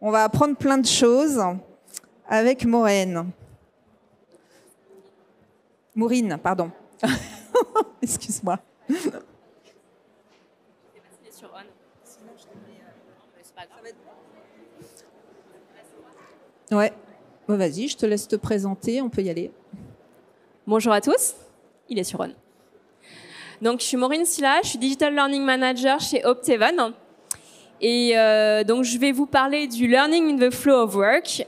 On va apprendre plein de choses avec Maureen. Maureen, pardon. Excuse-moi. Ouais. Bon, vas-y, je te laisse te présenter, on peut y aller. Bonjour à tous, il est sur On. Donc, je suis Maureen Silla, je suis Digital Learning Manager chez Optevan. Et donc, je vais vous parler du Learning in the Flow of Work.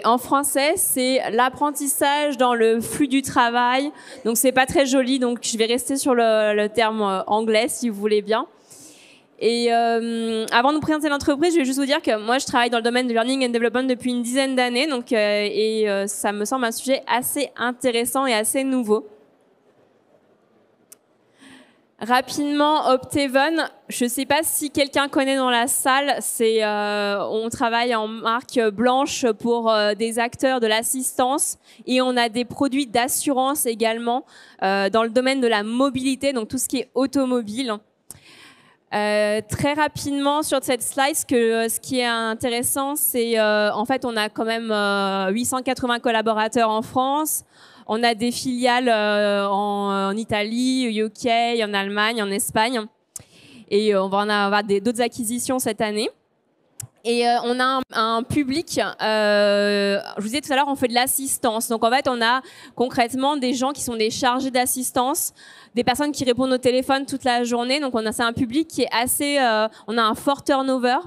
En français, c'est l'apprentissage dans le flux du travail. Donc, c'est pas très joli, donc je vais rester sur le terme anglais, si vous voulez bien. Et avant de vous présenter l'entreprise, je vais juste vous dire que moi, je travaille dans le domaine de Learning and Development depuis une dizaine d'années. Donc, ça me semble un sujet assez intéressant et assez nouveau. Rapidement, Optevan, je ne sais pas si quelqu'un connaît dans la salle, on travaille en marque blanche pour des acteurs de l'assistance et on a des produits d'assurance également dans le domaine de la mobilité, donc tout ce qui est automobile. Très rapidement sur cette slide, ce qui est intéressant, c'est en fait on a quand même 880 collaborateurs en France. On a des filiales en Italie, au UK, en Allemagne, en Espagne. Et on va en avoir d'autres acquisitions cette année. Et on a un public, je vous disais tout à l'heure, on fait de l'assistance. Donc en fait, on a concrètement des gens qui sont des chargés d'assistance, des personnes qui répondent au téléphone toute la journée. Donc c'est un public qui est assez, on a un fort turnover.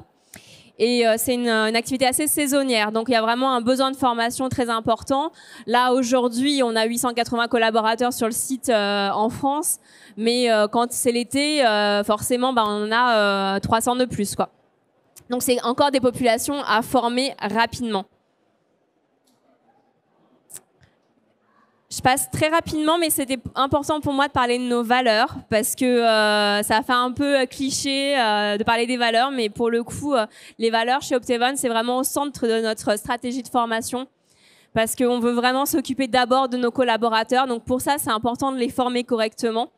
Et c'est une activité assez saisonnière. Donc, il y a vraiment un besoin de formation très important. Là, aujourd'hui, on a 880 collaborateurs sur le site en France. Mais quand c'est l'été, forcément, on en a 300 de plus, quoi. Donc, c'est encore des populations à former rapidement. Je passe très rapidement, mais c'était important pour moi de parler de nos valeurs parce que ça fait un peu cliché de parler des valeurs, mais pour le coup, les valeurs chez Optevan, c'est vraiment au centre de notre stratégie de formation parce qu'on veut vraiment s'occuper d'abord de nos collaborateurs. Donc pour ça, c'est important de les former correctement.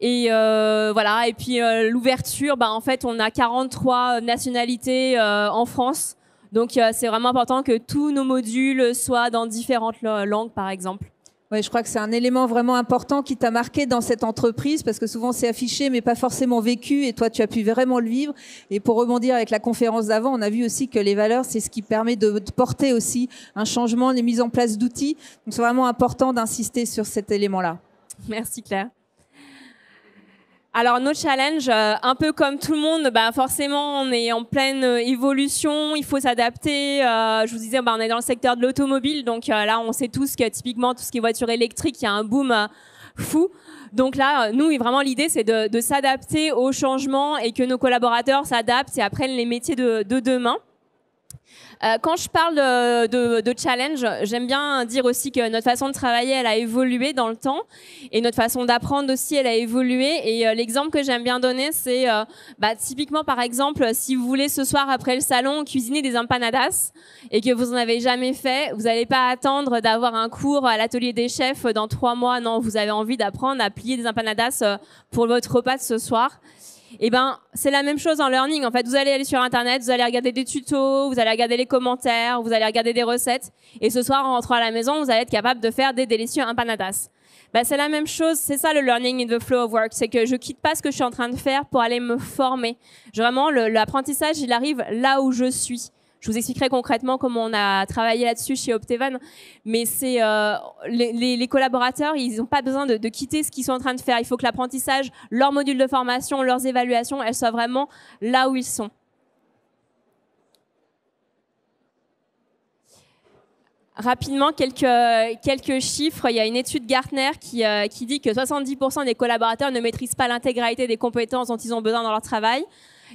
Et voilà. Et puis l'ouverture, en fait, on a 43 nationalités en France. Donc c'est vraiment important que tous nos modules soient dans différentes langues, par exemple. Ouais, je crois que c'est un élément vraiment important qui t'a marqué dans cette entreprise parce que souvent c'est affiché mais pas forcément vécu et toi tu as pu vraiment le vivre. Et pour rebondir avec la conférence d'avant, on a vu aussi que les valeurs, c'est ce qui permet de porter aussi un changement, les mises en place d'outils. Donc c'est vraiment important d'insister sur cet élément-là. Merci Claire. Alors nos challenges, un peu comme tout le monde, forcément on est en pleine évolution, il faut s'adapter. Je vous disais, on est dans le secteur de l'automobile, donc là on sait tous que typiquement tout ce qui est voiture électrique, il y a un boom fou. Donc là, nous vraiment l'idée c'est de s'adapter aux changements et que nos collaborateurs s'adaptent et apprennent les métiers de demain. Quand je parle de challenge, j'aime bien dire aussi que notre façon de travailler, elle a évolué dans le temps et notre façon d'apprendre aussi, elle a évolué. Et l'exemple que j'aime bien donner, c'est typiquement, par exemple, si vous voulez ce soir après le salon cuisiner des empanadas et que vous n'en avez jamais fait, vous n'allez pas attendre d'avoir un cours à l'atelier des chefs dans 3 mois. Non, vous avez envie d'apprendre à plier des empanadas pour votre repas de ce soir. Eh c'est la même chose en learning. En fait, vous allez aller sur Internet, vous allez regarder des tutos, vous allez regarder les commentaires, vous allez regarder des recettes. Et ce soir, en rentrant à la maison, vous allez être capable de faire des délicieux empanadas. C'est la même chose. C'est ça le learning in the flow of work. C'est que je quitte pas ce que je suis en train de faire pour aller me former. Vraiment, l'apprentissage, il arrive là où je suis. Je vous expliquerai concrètement comment on a travaillé là-dessus chez Optevan. Mais c'est les collaborateurs, ils n'ont pas besoin de quitter ce qu'ils sont en train de faire. Il faut que l'apprentissage, leurs modules de formation, leurs évaluations, elles soient vraiment là où ils sont. Rapidement, quelques chiffres. Il y a une étude Gartner qui dit que 70% des collaborateurs ne maîtrisent pas l'intégralité des compétences dont ils ont besoin dans leur travail.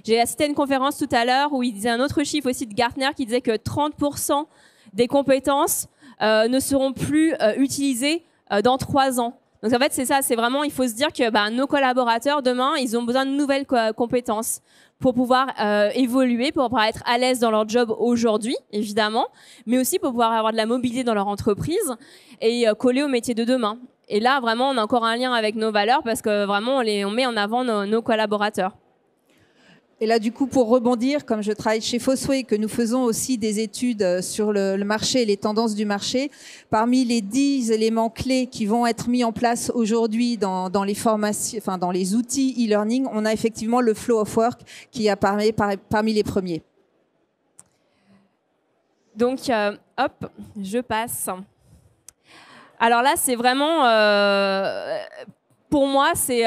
J'ai assisté à une conférence tout à l'heure où il disait un autre chiffre aussi de Gartner qui disait que 30% des compétences ne seront plus utilisées dans 3 ans. Donc en fait, c'est ça, c'est vraiment, il faut se dire que nos collaborateurs, demain, ils ont besoin de nouvelles compétences pour pouvoir évoluer, pour pouvoir être à l'aise dans leur job aujourd'hui, évidemment, mais aussi pour pouvoir avoir de la mobilité dans leur entreprise et coller au métier de demain. Et là, vraiment, on a encore un lien avec nos valeurs parce que vraiment, on met en avant nos collaborateurs. Et là, du coup, pour rebondir, comme je travaille chez Fosway, que nous faisons aussi des études sur le marché et les tendances du marché, parmi les 10 éléments clés qui vont être mis en place aujourd'hui dans les formations, enfin dans les outils e-learning, on a effectivement le flow of work qui apparaît parmi les premiers. Donc, hop, je passe. Alors là, c'est vraiment... pour moi, c'est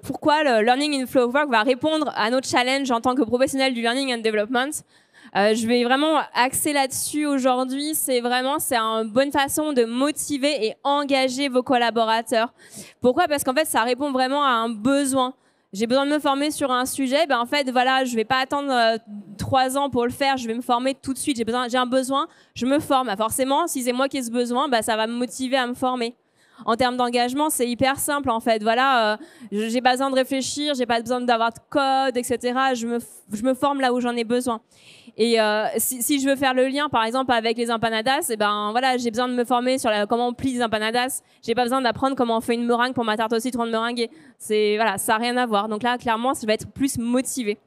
pourquoi le Learning in Flow of Work va répondre à notre challenge en tant que professionnel du Learning and Development. Je vais vraiment axer là-dessus aujourd'hui. C'est une bonne façon de motiver et engager vos collaborateurs. Pourquoi? Parce qu'en fait, ça répond vraiment à un besoin. J'ai besoin de me former sur un sujet. Ben, en fait, voilà, je ne vais pas attendre 3 ans pour le faire. Je vais me former tout de suite. J'ai un besoin, je me forme. Ben, forcément, si c'est moi qui ai ce besoin, ben, ça va me motiver à me former. En termes d'engagement, c'est hyper simple en fait. Voilà, j'ai pas besoin de réfléchir, j'ai pas besoin d'avoir de code, etc. Je me forme là où j'en ai besoin. Et si je veux faire le lien, par exemple, avec les empanadas, et ben voilà, j'ai besoin de me former sur comment on plie les empanadas. J'ai pas besoin d'apprendre comment on fait une meringue pour ma tarte au citron de meringuée. Voilà, ça n'a rien à voir. Donc là, clairement, je vais être plus motivée.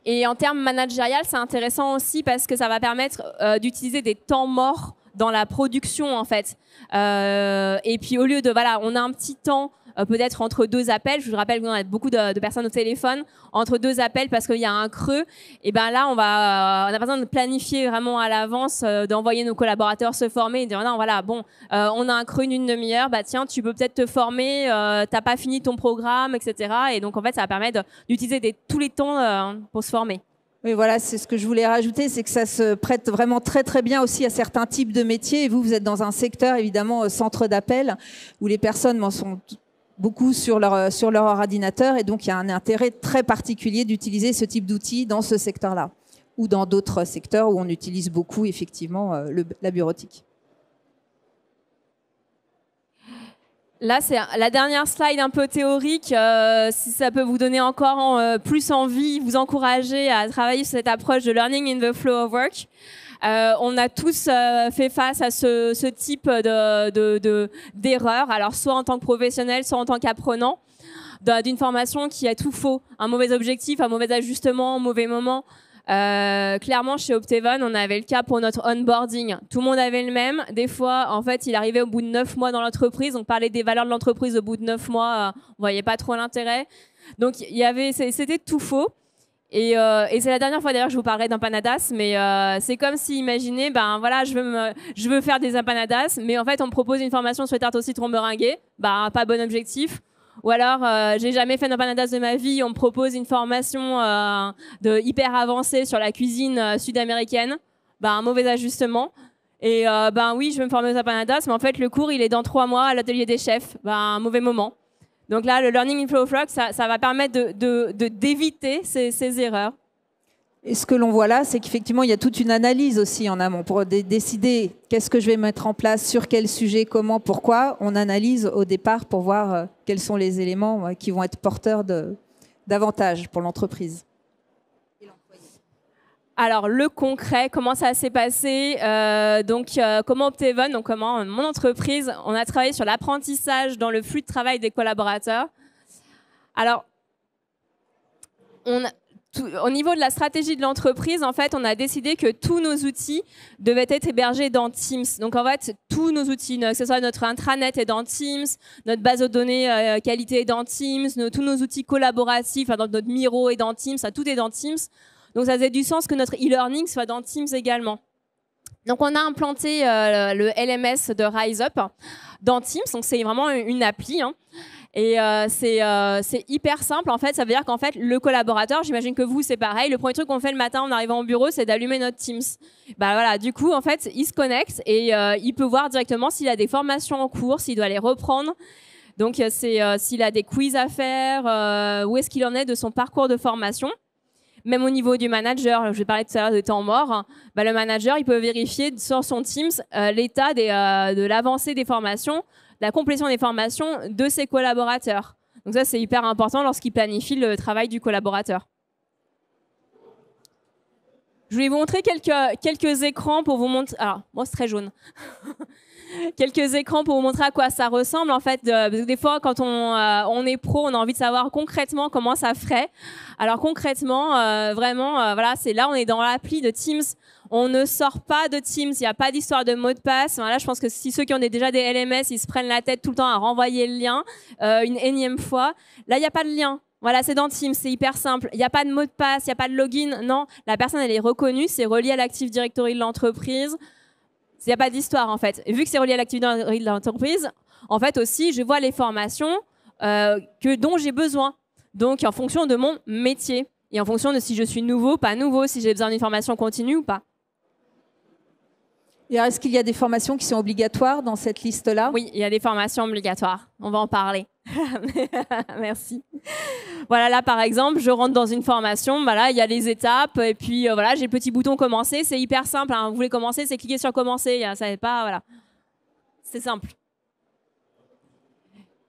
Et en termes managériels, c'est intéressant aussi parce que ça va permettre d'utiliser des temps morts dans la production en fait. Et puis au lieu de on a un petit temps peut-être entre 2 appels. Je vous rappelle qu'on a beaucoup de personnes au téléphone entre 2 appels parce qu'il y a un creux. Et ben là on a besoin de planifier vraiment à l'avance, d'envoyer nos collaborateurs se former et de dire non voilà bon on a un creux d'une demi-heure. Bah tiens tu peux peut-être te former. T'as pas fini ton programme etc. Et donc en fait ça va permettre d'utiliser tous les temps pour se former. Oui, voilà, c'est ce que je voulais rajouter, c'est que ça se prête vraiment très très bien aussi à certains types de métiers. Et vous êtes dans un secteur évidemment centre d'appel où les personnes en sont beaucoup sur leur ordinateur et donc il y a un intérêt très particulier d'utiliser ce type d'outils dans ce secteur-là ou dans d'autres secteurs où on utilise beaucoup effectivement la bureautique. Là, c'est la dernière slide un peu théorique. Si ça peut vous donner encore plus envie, vous encourager à travailler sur cette approche de Learning in the Flow of Work. On a tous fait face à ce type d'erreur, alors soit en tant que professionnel, soit en tant qu'apprenant, d'une formation qui a tout faux, un mauvais objectif, un mauvais ajustement, un mauvais moment. Clairement, chez Optevon, on avait le cas pour notre onboarding. Tout le monde avait le même. Des fois, en fait, il arrivait au bout de 9 mois dans l'entreprise. On parlait des valeurs de l'entreprise au bout de 9 mois. On voyait pas trop l'intérêt. Donc, c'était tout faux. Et c'est la dernière fois d'ailleurs que je vous parlerai d'empanadas. Mais c'est comme si, imaginez, ben voilà, je veux faire des empanadas, mais en fait, on me propose une formation sur les tartes au citron meringuées. Ben, pas bon objectif. Ou alors, j'ai jamais fait d'empanadas de ma vie, on me propose une formation hyper avancée sur la cuisine sud-américaine. Ben, un mauvais ajustement. Et ben oui, je vais me former aux empanadas, mais en fait, le cours, il est dans 3 mois à l'atelier des chefs. Ben, un mauvais moment. Donc là, le Learning in Flow of Work, ça va permettre d'éviter ces erreurs. Et ce que l'on voit là, c'est qu'effectivement, il y a toute une analyse aussi en amont pour décider qu'est-ce que je vais mettre en place, sur quel sujet, comment, pourquoi. On analyse au départ pour voir quels sont les éléments qui vont être porteurs d'avantages pour l'entreprise. Alors, le concret, comment ça s'est passé comment Optevon, donc comment mon entreprise, on a travaillé sur l'apprentissage dans le flux de travail des collaborateurs. Alors, au niveau de la stratégie de l'entreprise, en fait, on a décidé que tous nos outils devaient être hébergés dans Teams. Donc, en fait, tous nos outils, que ce soit notre intranet est dans Teams, notre base de données qualité est dans Teams, tous nos outils collaboratifs, notre Miro est dans Teams, tout est dans Teams. Donc, ça faisait du sens que notre e-learning soit dans Teams également. Donc, on a implanté le LMS de RiseUp dans Teams. Donc, c'est vraiment une appli. Et c'est hyper simple. En fait, ça veut dire qu'en fait, le collaborateur, j'imagine que vous, c'est pareil. Le premier truc qu'on fait le matin en arrivant au bureau, c'est d'allumer notre Teams. Bah, voilà, du coup, en fait, il se connecte et il peut voir directement s'il a des formations en cours, s'il doit les reprendre. Donc, s'il a des quiz à faire, où est-ce qu'il en est de son parcours de formation. Même au niveau du manager, je vais parler tout à l'heure de temps mort, bah, le manager, il peut vérifier sur son Teams l'état de l'avancée des formations, la complétion des formations de ses collaborateurs. Donc ça, c'est hyper important lorsqu'il planifie le travail du collaborateur. Je vais vous montrer quelques écrans pour vous montrer... Alors, moi, c'est très jaune. quelques écrans pour vous montrer à quoi ça ressemble. En fait, des fois, quand on est pro, on a envie de savoir concrètement comment ça ferait. Alors concrètement, vraiment, voilà, c'est là, on est dans l'appli de Teams. On ne sort pas de Teams, il n'y a pas d'histoire de mot de passe. Voilà, je pense que si ceux qui ont déjà des LMS, ils se prennent la tête tout le temps à renvoyer le lien une énième fois. Là, il n'y a pas de lien. Voilà, c'est dans Teams, c'est hyper simple. Il n'y a pas de mot de passe, il n'y a pas de login. Non, la personne, elle est reconnue, c'est relié à l'Active Directory de l'entreprise. Il n'y a pas d'histoire, en fait. Et vu que c'est relié à l'Active Directory de l'entreprise, en fait aussi, je vois les formations dont j'ai besoin. Donc, en fonction de mon métier. Et en fonction de si je suis nouveau, pas nouveau, si j'ai besoin d'une formation continue ou pas. Et est-ce qu'il y a des formations qui sont obligatoires dans cette liste-là? Oui, il y a des formations obligatoires. On va en parler. Merci. Voilà, là, par exemple, je rentre dans une formation. Voilà, il y a les étapes. Et puis, voilà, j'ai le petit bouton commencer. C'est hyper simple. Hein. Vous voulez commencer, c'est cliquer sur commencer. Ça n'est pas, voilà. C'est simple.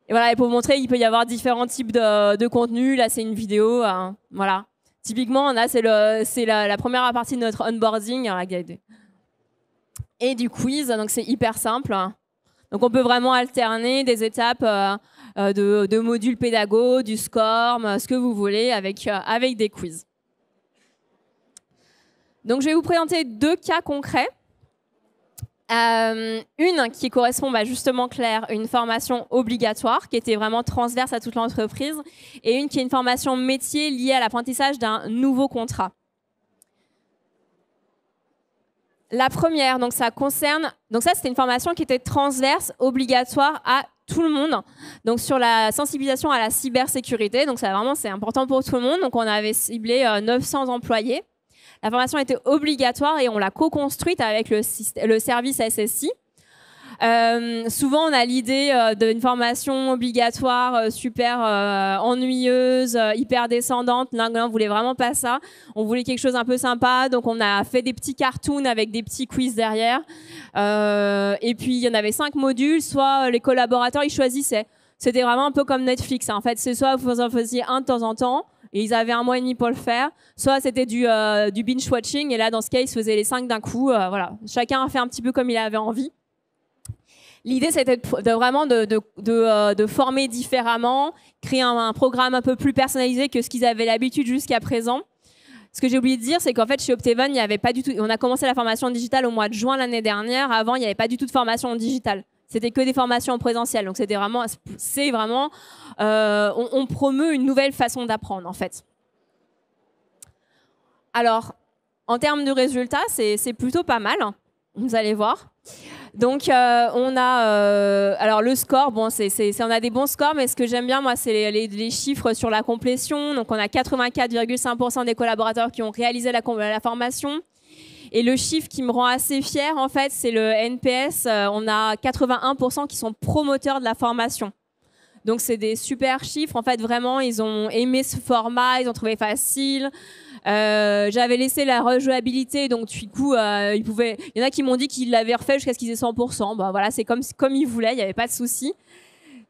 Et voilà, et pour vous montrer, il peut y avoir différents types de contenus. Là, c'est une vidéo. Hein. Voilà. Typiquement, là, c'est la première partie de notre onboarding. Alors, et du quiz, donc c'est hyper simple. Donc on peut vraiment alterner des étapes de modules pédago, du SCORM, ce que vous voulez, avec des quiz. Donc je vais vous présenter 2 cas concrets. Une qui correspond justement, Claire, une formation obligatoire qui était vraiment transverse à toute l'entreprise, et une qui est une formation métier liée à l'apprentissage d'un nouveau contrat. La première, donc ça concerne, donc ça c'était une formation qui était transverse, obligatoire à tout le monde. Donc sur la sensibilisation à la cybersécurité, donc ça vraiment c'est important pour tout le monde. Donc on avait ciblé 900 employés. La formation était obligatoire et on l'a co-construite avec le service SSI. Souvent, on a l'idée d'une formation obligatoire super ennuyeuse, hyper descendante. Là, on voulait vraiment pas ça. On voulait quelque chose un peu sympa. Donc, on a fait des petits cartoons avec des petits quiz derrière. Et puis, il y en avait 5 modules. Soit les collaborateurs, ils choisissaient. C'était vraiment un peu comme Netflix. Hein. En fait, c'est soit vous en faisiez un de temps en temps, et ils avaient 1 mois et demi pour le faire. Soit c'était du binge-watching. Et là, dans ce cas, ils se faisaient les 5 d'un coup. Voilà. Chacun a fait un petit peu comme il avait envie. L'idée, c'était vraiment de former différemment, créer un programme un peu plus personnalisé que ce qu'ils avaient l'habitude jusqu'à présent. Ce que j'ai oublié de dire, c'est qu'en fait, chez Optevan, il n'y avait pas du tout. On a commencé la formation digitale au mois de juin l'année dernière. Avant, il n'y avait pas du tout de formation digitale. C'était que des formations en présentiel. Donc, c'était vraiment, on promeut une nouvelle façon d'apprendre, en fait. Alors, en termes de résultats, c'est plutôt pas mal. Vous allez voir. Donc, on a alors le score. Bon, on a des bons scores, mais ce que j'aime bien, moi, c'est les chiffres sur la complétion. Donc, on a 84,5% des collaborateurs qui ont réalisé la formation. Et le chiffre qui me rend assez fière, en fait, c'est le NPS. On a 81% qui sont promoteurs de la formation. Donc, c'est des super chiffres. En fait, vraiment, ils ont aimé ce format, ils ont trouvé facile. J'avais laissé la rejouabilité, donc du coup, il y en a qui m'ont dit qu'ils l'avaient refait jusqu'à ce qu'ils aient 100%. Bah, voilà, c'est comme ils voulaient, il n'y avait pas de souci.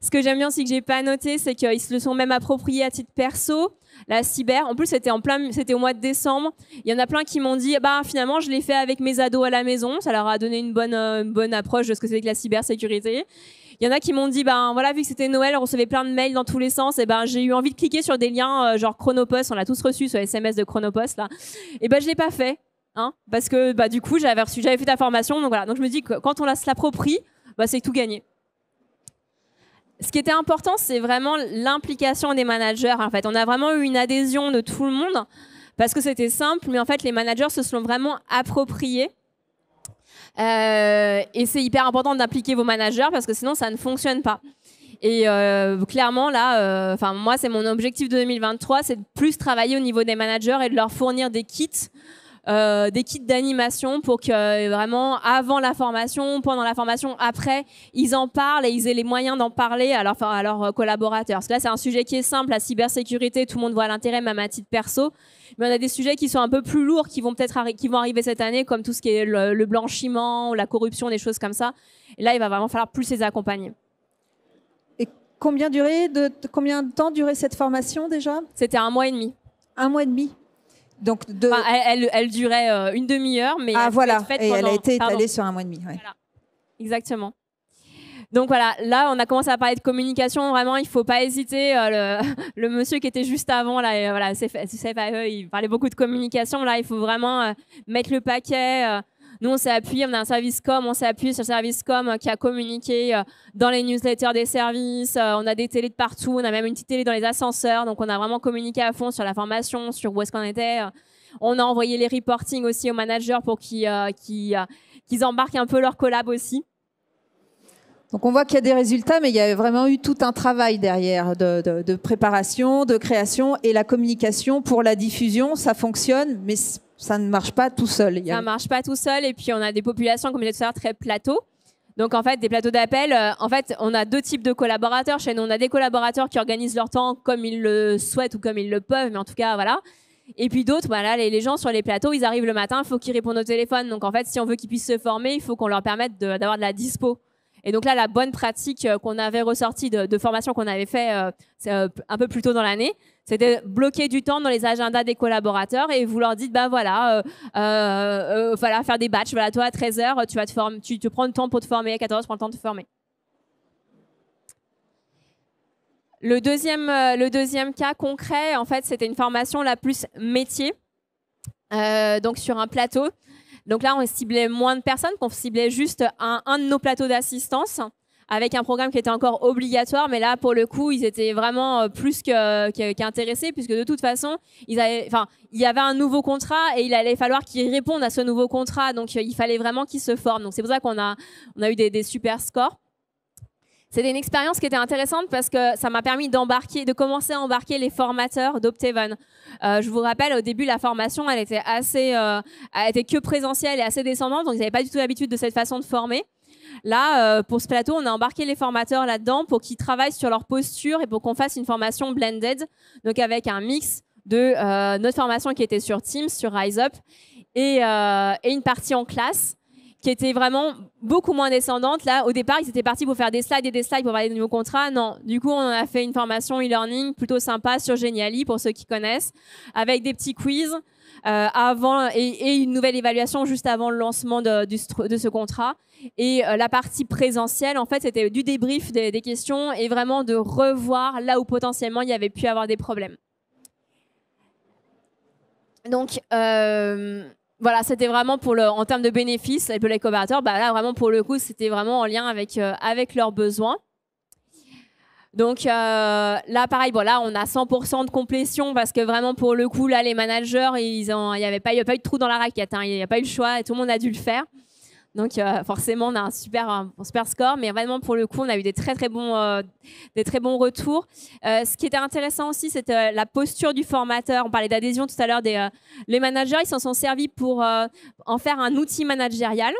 Ce que j'aime bien aussi que j'ai pas noté, c'est qu'ils se le sont même appropriés à titre perso. La cyber, en plus c'était au mois de décembre. Il y en a plein qui m'ont dit, bah finalement je l'ai fait avec mes ados à la maison. Ça leur a donné une bonne approche de ce que c'est que la cybersécurité. Il y en a qui m'ont dit, ben voilà, vu que c'était Noël, on recevait plein de mails dans tous les sens, et ben j'ai eu envie de cliquer sur des liens genre Chronopost. On l'a tous reçu sur SMS de Chronopost là. Et ben je l'ai pas fait, hein, parce que bah du coup j'avais fait ta formation, donc voilà. Donc je me dis que quand on se l'approprie, bah c'est tout gagné. Ce qui était important, c'est vraiment l'implication des managers. En fait, on a vraiment eu une adhésion de tout le monde parce que c'était simple, mais en fait, les managers se sont vraiment appropriés. Et c'est hyper important d'impliquer vos managers parce que sinon, ça ne fonctionne pas. Et clairement, là, moi, c'est mon objectif de 2023, c'est de plus travailler au niveau des managers et de leur fournir des kits d'animation pour que vraiment avant la formation, pendant la formation, après, ils en parlent et ils aient les moyens d'en parler à leurs collaborateurs. Parce que là, c'est un sujet qui est simple, la cybersécurité, tout le monde voit l'intérêt, même à titre perso. Mais on a des sujets qui sont un peu plus lourds, qui vont arriver cette année, comme tout ce qui est le blanchiment, ou la corruption, des choses comme ça. Et là, il va vraiment falloir plus les accompagner. Et combien de temps durait cette formation déjà? C'était 1 mois et demi. 1 mois et demi. Donc elle durait une demi-heure, mais voilà. Et elle a été étalée sur 1 mois et demi. Ouais. Voilà. exactement. Donc voilà, là, on a commencé à parler de communication. Vraiment, il ne faut pas hésiter. Le monsieur qui était juste avant, là, voilà, il parlait beaucoup de communication. Là, il faut vraiment mettre le paquet. Nous, on s'est appuyé, on a un service com, on s'est appuyé sur le service com qui a communiqué dans les newsletters des services. On a des télés de partout, on a même une petite télé dans les ascenseurs. Donc, on a vraiment communiqué à fond sur la formation, sur où est-ce qu'on était. On a envoyé les reportings aussi aux managers pour qu'ils embarquent un peu leur collab aussi. Donc on voit qu'il y a des résultats, mais il y a vraiment eu tout un travail derrière de préparation, de création, et la communication pour la diffusion, ça fonctionne, mais ça ne marche pas tout seul. Ça ne marche pas tout seul, et puis on a des populations, comme je disais tout à l'heure, très plateaux. Donc en fait, des plateaux d'appel, en fait, on a deux types de collaborateurs. Chez nous, on a des collaborateurs qui organisent leur temps comme ils le souhaitent ou comme ils le peuvent, mais en tout cas, voilà. Et puis d'autres, voilà, les gens sur les plateaux, ils arrivent le matin, il faut qu'ils répondent au téléphone. Donc en fait, si on veut qu'ils puissent se former, il faut qu'on leur permette d'avoir de la dispo. Et donc là, la bonne pratique qu'on avait ressortie de formation qu'on avait fait un peu plus tôt dans l'année, c'était bloquer du temps dans les agendas des collaborateurs et vous leur dites, bah voilà, voilà, faire des batchs. Voilà, toi à 13h, tu vas te former, tu te prends le temps pour te former, à 14h, tu prends le temps de te former. Le deuxième cas concret, en fait, c'était une formation la plus métier, donc sur un plateau. Donc là, on ciblait moins de personnes, qu'on ciblait juste un de nos plateaux d'assistance avec un programme qui était encore obligatoire. Mais là, pour le coup, ils étaient vraiment plus qu'intéressés puisque de toute façon, il y avait un nouveau contrat et il allait falloir qu'ils répondent à ce nouveau contrat. Donc, il fallait vraiment qu'ils se forment. Donc, c'est pour ça qu'on a eu des super scores. C'était une expérience qui était intéressante parce que ça m'a permis de commencer à embarquer les formateurs d'Optevan. Je vous rappelle, au début, la formation, elle était que présentielle et assez descendante, donc ils n'avaient pas du tout l'habitude de cette façon de former. Là, pour ce plateau, on a embarqué les formateurs là-dedans pour qu'ils travaillent sur leur posture et pour qu'on fasse une formation blended, donc avec un mix de notre formation qui était sur Teams, sur RiseUp, et une partie en classe, qui était vraiment beaucoup moins descendante. Là, au départ, ils étaient partis pour faire des slides et des slides pour parler de nouveaux contrats. Non, du coup, on a fait une formation e-learning plutôt sympa sur Genially, pour ceux qui connaissent, avec des petits quiz avant et une nouvelle évaluation juste avant le lancement de ce contrat. Et la partie présentielle, en fait, c'était du débrief des questions et vraiment de revoir là où potentiellement il y avait pu avoir des problèmes. Donc, voilà, c'était vraiment en termes de bénéfices, pour les collaborateurs, bah là, vraiment, pour le coup, c'était vraiment en lien avec leurs besoins. Donc là, pareil, bon, là, on a 100% de complétion parce que vraiment, pour le coup, là, les managers, il n'y a pas eu de trou dans la raquette, hein, il n'y a pas eu le choix et tout le monde a dû le faire. Donc forcément, on a un super score, mais vraiment, pour le coup, on a eu des très bons retours. Ce qui était intéressant aussi, c'était la posture du formateur. On parlait d'adhésion tout à l'heure. Les managers, ils s'en sont servis pour en faire un outil managérial,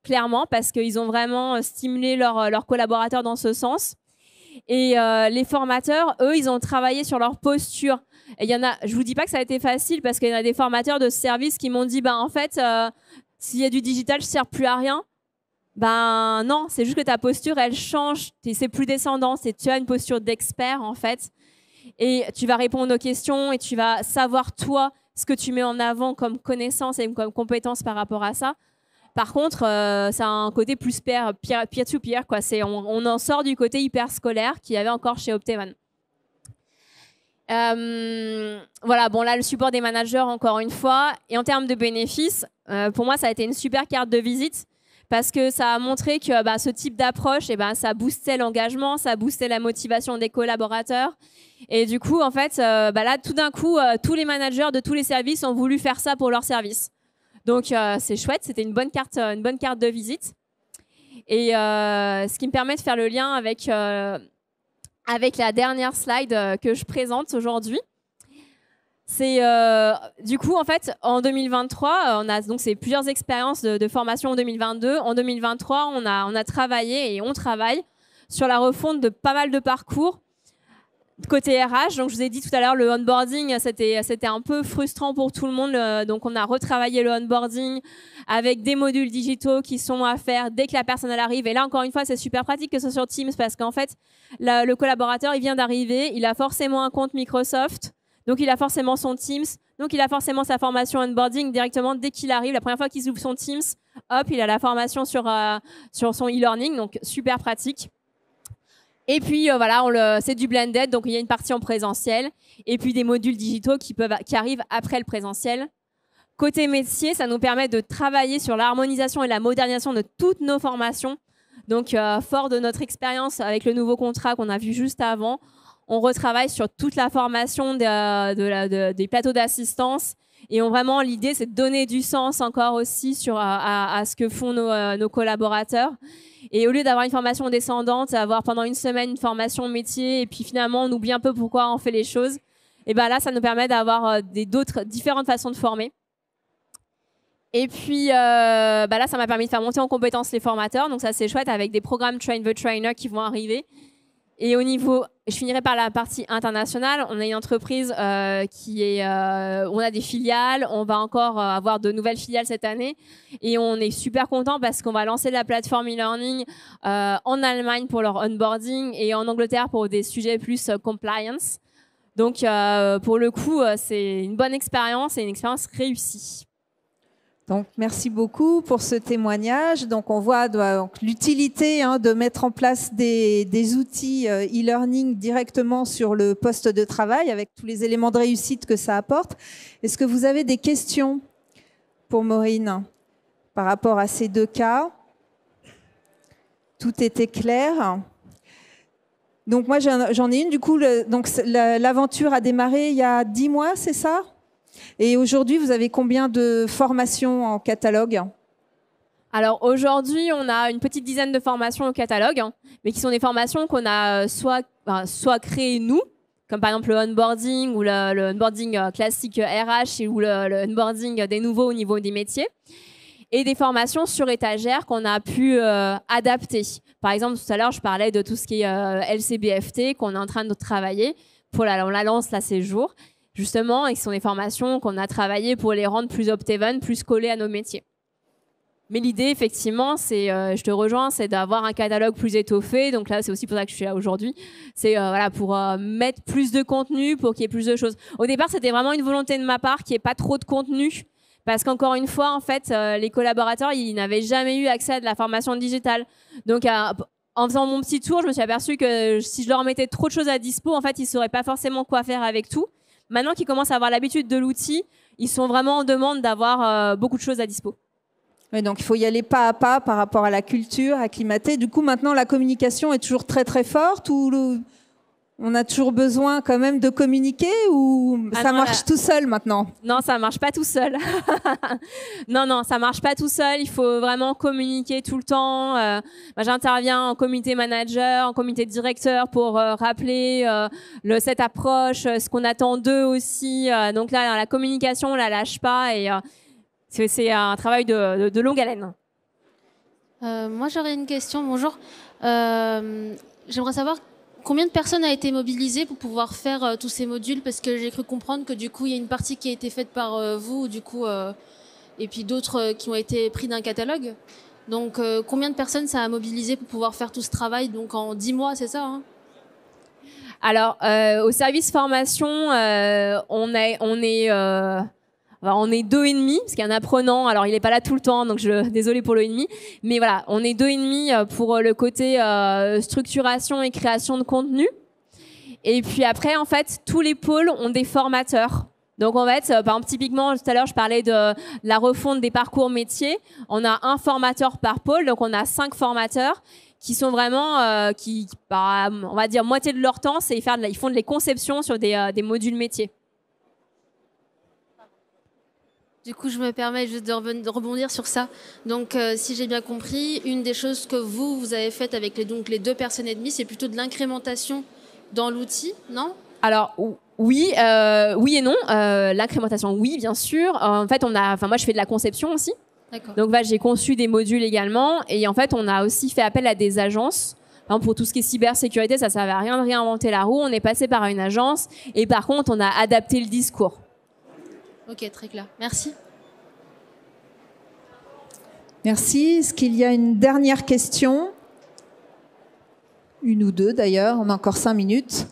clairement, parce qu'ils ont vraiment stimulé leurs collaborateurs dans ce sens. Et les formateurs, eux, ils ont travaillé sur leur posture. Et je vous dis pas que ça a été facile, parce qu'il y en a des formateurs de service qui m'ont dit, en fait, s'il y a du digital, je ne sers plus à rien. Ben non, c'est juste que ta posture, elle change. C'est plus descendant. Tu as une posture d'expert, en fait. Et tu vas répondre aux questions et tu vas savoir, toi, ce que tu mets en avant comme connaissance et comme compétence par rapport à ça. Par contre, ça a un côté plus peer-to-peer, quoi. On en sort du côté hyper scolaire qu'il y avait encore chez Optevan. Voilà, bon là, le support des managers, encore une fois. Et en termes de bénéfices, pour moi, ça a été une super carte de visite parce que ça a montré que ce type d'approche, ça boostait l'engagement, ça boostait la motivation des collaborateurs. Et du coup, en fait, là, tout d'un coup, tous les managers de tous les services ont voulu faire ça pour leur service. Donc, c'est chouette, c'était une bonne carte de visite. Et ce qui me permet de faire le lien avec la dernière slide que je présente aujourd'hui. C'est du coup, en fait, en 2023, c'est plusieurs expériences de formation en 2022. En 2023, on a travaillé et on travaille sur la refonte de pas mal de parcours côté RH. Donc, je vous ai dit tout à l'heure, le onboarding, c'était un peu frustrant pour tout le monde. Donc, on a retravaillé le onboarding avec des modules digitaux qui sont à faire dès que la personne elle arrive. Et là, encore une fois, c'est super pratique que ce soit sur Teams parce qu'en fait, le collaborateur, il vient d'arriver, il a forcément un compte Microsoft, donc il a forcément son Teams, donc il a forcément sa formation onboarding directement dès qu'il arrive. La première fois qu'il ouvre son Teams, hop, il a la formation sur son e-learning, donc super pratique. Et puis voilà, c'est du blended, donc il y a une partie en présentiel et puis des modules digitaux qui arrivent après le présentiel. Côté métier, ça nous permet de travailler sur l'harmonisation et la modernisation de toutes nos formations. Donc, fort de notre expérience avec le nouveau contrat qu'on a vu juste avant, on retravaille sur toute la formation des plateaux d'assistance. Et vraiment, l'idée, c'est de donner du sens encore aussi à ce que font nos collaborateurs. Et au lieu d'avoir une formation descendante, avoir pendant une semaine une formation métier, et puis finalement, on oublie un peu pourquoi on fait les choses, et ben là, ça nous permet d'avoir d'autres différentes façons de former. Et puis là, ça m'a permis de faire monter en compétence les formateurs. Donc ça, c'est chouette avec des programmes Train the Trainer qui vont arriver. Et au niveau, je finirai par la partie internationale. On a une entreprise on a des filiales. On va encore avoir de nouvelles filiales cette année. Et on est super content parce qu'on va lancer la plateforme e-learning en Allemagne pour leur onboarding et en Angleterre pour des sujets plus compliance. Donc pour le coup, c'est une bonne expérience et une expérience réussie. Donc, merci beaucoup pour ce témoignage. Donc, on voit l'utilité de mettre en place des outils e-learning directement sur le poste de travail avec tous les éléments de réussite que ça apporte. Est-ce que vous avez des questions pour Maureen par rapport à ces deux cas? Tout était clair. Donc, moi, j'en ai une. Du coup, l'aventure a démarré il y a 10 mois, c'est ça ? Et aujourd'hui, vous avez combien de formations en catalogue? Alors aujourd'hui, on a une petite dizaine de formations au catalogue, mais qui sont des formations qu'on a soit créées nous, comme par exemple le onboarding ou le onboarding classique RH ou le onboarding des nouveaux au niveau des métiers, et des formations sur étagère qu'on a pu adapter. Par exemple, tout à l'heure, je parlais de tout ce qui est LCBFT qu'on est en train de travailler. On la lance là ces jours. Justement, et ce sont des formations qu'on a travaillées pour les rendre plus opt-even, plus collées à nos métiers. Mais l'idée, effectivement, je te rejoins, c'est d'avoir un catalogue plus étoffé. Donc là, c'est aussi pour ça que je suis là aujourd'hui. C'est pour mettre plus de contenu, pour qu'il y ait plus de choses. Au départ, c'était vraiment une volonté de ma part qu'il n'y ait pas trop de contenu. Parce qu'encore une fois, en fait, les collaborateurs, ils n'avaient jamais eu accès à de la formation digitale. Donc, en faisant mon petit tour, je me suis aperçue que si je leur mettais trop de choses à dispo, en fait, ils ne sauraient pas forcément quoi faire avec tout. Maintenant qu'ils commencent à avoir l'habitude de l'outil, ils sont vraiment en demande d'avoir beaucoup de choses à dispo. Oui, donc il faut y aller pas à pas par rapport à la culture, acclimater. Du coup, maintenant, la communication est toujours très très forte ou on a toujours besoin quand même de communiquer ou ça marche tout seul maintenant? Non, ça marche pas tout seul. Non, ça marche pas tout seul. Il faut vraiment communiquer tout le temps. J'interviens en comité manager, en comité directeur pour rappeler cette approche, ce qu'on attend d'eux aussi. Donc là, la communication, on la lâche pas et c'est un travail de longue haleine. Moi, j'aurais une question. Bonjour. J'aimerais savoir combien de personnes a été mobilisées pour pouvoir faire tous ces modules? Parce que j'ai cru comprendre que du coup, il y a une partie qui a été faite par vous, du coup, et puis d'autres qui ont été pris d'un catalogue. Donc, combien de personnes ça a mobilisé pour pouvoir faire tout ce travail? Donc, en 10 mois, c'est ça, hein? Alors, au service formation, on est 2,5 parce qu'il y a un apprenant. Alors, il n'est pas là tout le temps, donc désolé pour le 1,5. Mais voilà, on est 2,5 pour le côté structuration et création de contenu. Et puis après, en fait, tous les pôles ont des formateurs. Donc, en fait, par exemple, typiquement, tout à l'heure, je parlais de la refonte des parcours métiers. On a un formateur par pôle, donc on a 5 formateurs qui sont vraiment, on va dire, moitié de leur temps, ils font des conceptions sur des modules métiers. Du coup, je me permets juste de rebondir sur ça. Donc, si j'ai bien compris, une des choses que vous avez faites avec les 2 personnes et demie, c'est plutôt de l'incrémentation dans l'outil, non? Alors, oui et non. L'incrémentation, oui, bien sûr. En fait, moi, je fais de la conception aussi. D'accord. Donc, j'ai conçu des modules également. Et en fait, on a aussi fait appel à des agences. Pour tout ce qui est cybersécurité, ça ne servait à rien de réinventer la roue. On est passé par une agence. Et par contre, on a adapté le discours. Ok, très clair. Merci. Merci. Est-ce qu'il y a une dernière question? Une ou deux d'ailleurs. On a encore 5 minutes.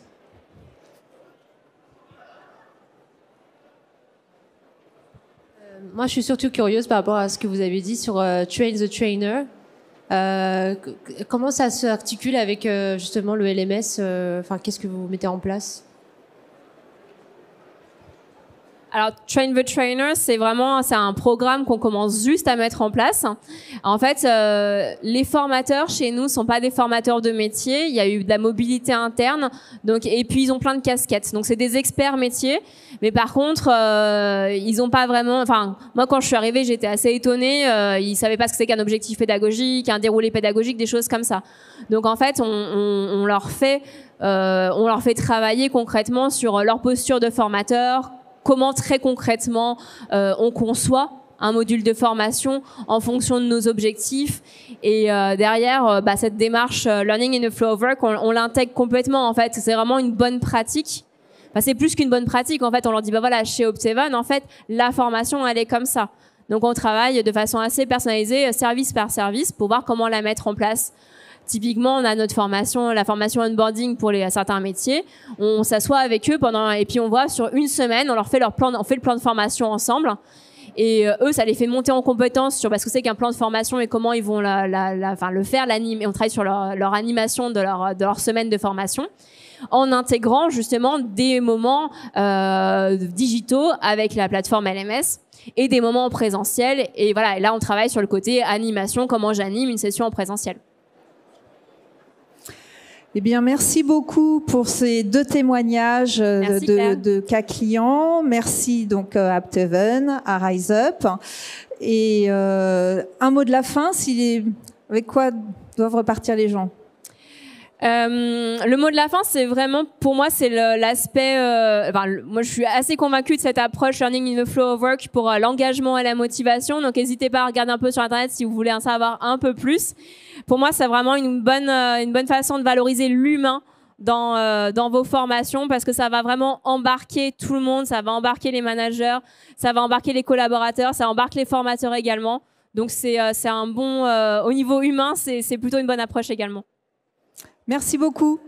Moi, je suis surtout curieuse par rapport à ce que vous avez dit sur Train the Trainer. Comment ça s'articule avec justement le LMS? Enfin, qu'est-ce que vous mettez en place? Alors, Train the Trainer, c'est un programme qu'on commence juste à mettre en place. En fait, les formateurs chez nous sont pas des formateurs de métier. Il y a eu de la mobilité interne, donc et puis ils ont plein de casquettes. Donc c'est des experts métiers, mais par contre, ils ont pas vraiment. Enfin, moi quand je suis arrivée, j'étais assez étonnée. Ils savaient pas ce que c'est qu'un objectif pédagogique, un déroulé pédagogique, des choses comme ça. Donc en fait, on leur fait travailler concrètement sur leur posture de formateur. Comment très concrètement on conçoit un module de formation en fonction de nos objectifs et derrière cette démarche Learning in the Flow of Work on l'intègre complètement en fait. C'est vraiment une bonne pratique. Enfin, c'est plus qu'une bonne pratique en fait. On leur dit voilà, chez Optevan en fait la formation elle est comme ça. Donc on travaille de façon assez personnalisée service par service pour voir comment la mettre en place. Typiquement, on a notre formation, la formation onboarding pour certains métiers. On s'assoit avec eux et puis on voit sur une semaine, on fait le plan de formation ensemble. Et eux, ça les fait monter en compétence sur ce que c'est qu'un plan de formation et comment ils vont le faire, l'animer. On travaille sur leur animation de leur semaine de formation en intégrant justement des moments digitaux avec la plateforme LMS et des moments en présentiel. Et voilà, et là, on travaille sur le côté animation, comment j'anime une session en présentiel. Eh bien, merci beaucoup pour ces 2 témoignages de cas clients. Merci donc à Optevan, à RiseUp. Et un mot de la fin, avec quoi doivent repartir les gens? Le mot de la fin, c'est vraiment, pour moi, c'est l'aspect. Moi, je suis assez convaincue de cette approche Learning in the Flow of Work pour l'engagement et la motivation. Donc, n'hésitez pas à regarder un peu sur Internet si vous voulez en savoir un peu plus. Pour moi, c'est vraiment une bonne façon de valoriser l'humain dans vos formations parce que ça va vraiment embarquer tout le monde, ça va embarquer les managers, ça va embarquer les collaborateurs, ça embarque les formateurs également. Donc, c'est un bon. Au niveau humain, c'est plutôt une bonne approche également. Merci beaucoup.